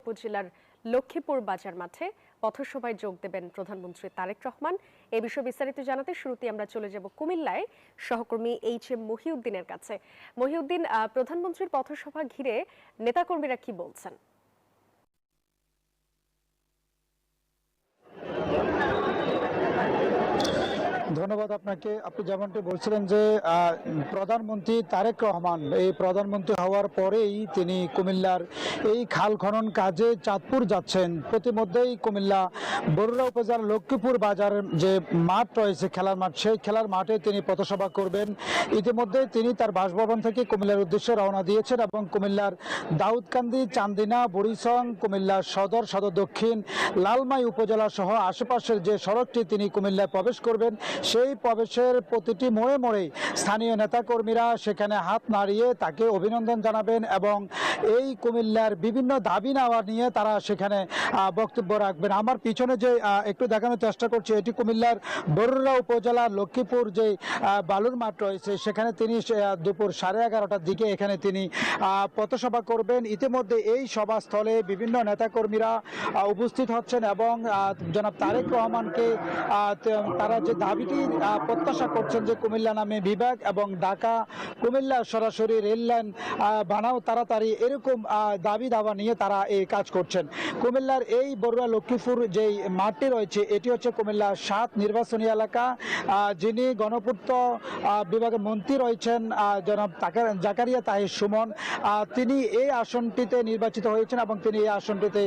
উপজেলার লক্ষ্মীপুর বাজার মাঠে পথসভায় যোগ দেবেন প্রধানমন্ত্রী তারেক রহমান। এ বিষয়ে বিস্তারিত জানাতে শুরুতে আমরা চলে যাব কুমিল্লায় সহকর্মী এইচ.এম. মহিউদ্দিনের কাছে। মহিউদ্দিন, প্রধানমন্ত্রীর পথসভা ঘিরে নেতাকর্মীরা কি বলছেন? ধন্যবাদ আপনাকে। আপনি যেমনটি বলছিলেন যে প্রধানমন্ত্রী তারেক রহমান এই প্রধানমন্ত্রী হওয়ার পরেই তিনি কুমিল্লার এই খাল খনন কাজে চাঁদপুর যাচ্ছেন। প্রতিমধ্যেই কুমিল্লা বরুড়া উপজেলার লক্ষ্মীপুর বাজার যে মাঠ রয়েছে, খেলার মাঠ, সেই খেলার মাঠে তিনি পথসভা করবেন। ইতিমধ্যে তিনি তার বাসভবন থেকে কুমিল্লার উদ্দেশ্যে রওনা দিয়েছেন এবং কুমিল্লার দাউদকান্দি, চান্দিনা, বুড়িচং, কুমিল্লার সদর, সদর দক্ষিণ, লালমাই উপজেলা সহ আশেপাশের যে সড়কটি তিনি কুমিল্লায় প্রবেশ করবেন, সেই প্রবেশের প্রতিটি মোড়ে মোড়ে স্থানীয় নেতাকর্মীরা সেখানে হাত নাড়িয়ে তাকে অভিনন্দন জানাবেন এবং এই কুমিল্লার বিভিন্ন দাবি নেওয়া নিয়ে তারা সেখানে বক্তব্য রাখবেন। আমার পিছনে যে একটু দেখানোর চেষ্টা করছি, এটি কুমিল্লার বরুড়া উপজেলার লক্ষ্মীপুর যে বালুর মাঠ রয়েছে, সেখানে তিনি দুপুর 11:30টার দিকে এখানে তিনি পথসভা করবেন। ইতিমধ্যে এই সভাস্থলে বিভিন্ন নেতাকর্মীরা উপস্থিত হচ্ছেন এবং জনাব তারেক রহমানকে তারা যে দাবিটি প্রত্যাশা করছেন যে কুমিল্লা নামে বিভাগ এবং ঢাকা কুমিল্লা সরাসরি রেল লাইন বানাও তাড়াতাড়ি, এরকম দাবি দাবা নিয়ে তারা এই কাজ করছেন। কুমিল্লার এই বরুড়া লক্ষ্মীপুর যেই মাঠটি রয়েছে, এটি হচ্ছে কুমিল্লা 7 নির্বাচনী এলাকা। যিনি গণপূর্ত বিভাগের মন্ত্রী রয়েছেন জনাব জাকারিয়া তাহির সুমন, তিনি এই আসনটিতে নির্বাচিত হয়েছেন এবং তিনি এই আসনটিতে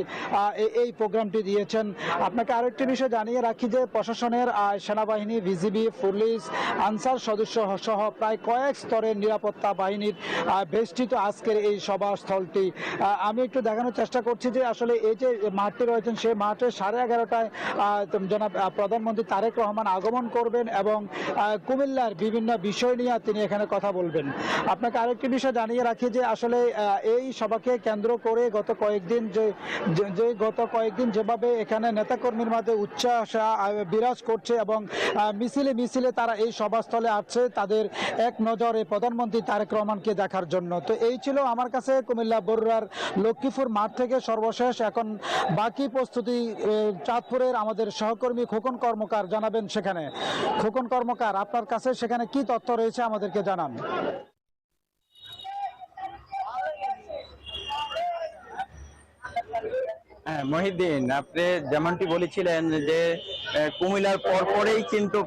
এই প্রোগ্রামটি দিয়েছেন। আপনাকে আরেকটি বিষয় জানিয়ে রাখি যে প্রশাসনের সেনাবাহিনী, বিজিবি, পুলিশ, আনসার সদস্য সহ প্রায় কয়েক স্তরের নিরাপত্তা বাহিনীর বেষ্টিত আজকের এই সভাস্থলটি। আমি একটু দেখানোর চেষ্টা করছি যে আসলে এই যে মাঠটি রয়েছেন, সেই মাঠে 11:30টায় জনাব প্রধানমন্ত্রী তারেক রহমান আগমন করবেন এবং কুমিল্লার বিভিন্ন বিষয় নিয়ে তিনি এখানে কথা বলবেন। আপনাকে আরেকটি বিষয় জানিয়ে রাখি যে আসলে এই সভাকে কেন্দ্র করে গত কয়েকদিন যেভাবে এখানে নেতাকর্মীর মাঝে উচ্ছ্বাস বিরাজ করছে এবং মিছিলে মিছিলে তারা এই সভাস্থলে আসছে তাদের এক নজরে প্রধানমন্ত্রী তারেক রহমানকে দেখার জন্য। তো এই ছিল আমার কাছে কুমিল্লা বরুড়ার লক্ষ্মীপুর মাঠ থেকে সর্বশেষ। এখন বাকি প্রস্তুতি চাঁদপুরের আমাদের সহকর্মী খোকন কর্মকার জানাবেন। সেখানে খোকন কর্মকার, আপনার কাছে সেখানে কি তথ্য রয়েছে আমাদেরকে জানান। হ্যাঁ মহিউদ্দিন, আপনি যেমনটি বলেছিলেন যে কুমিল্লার পরপরেই কিন্তু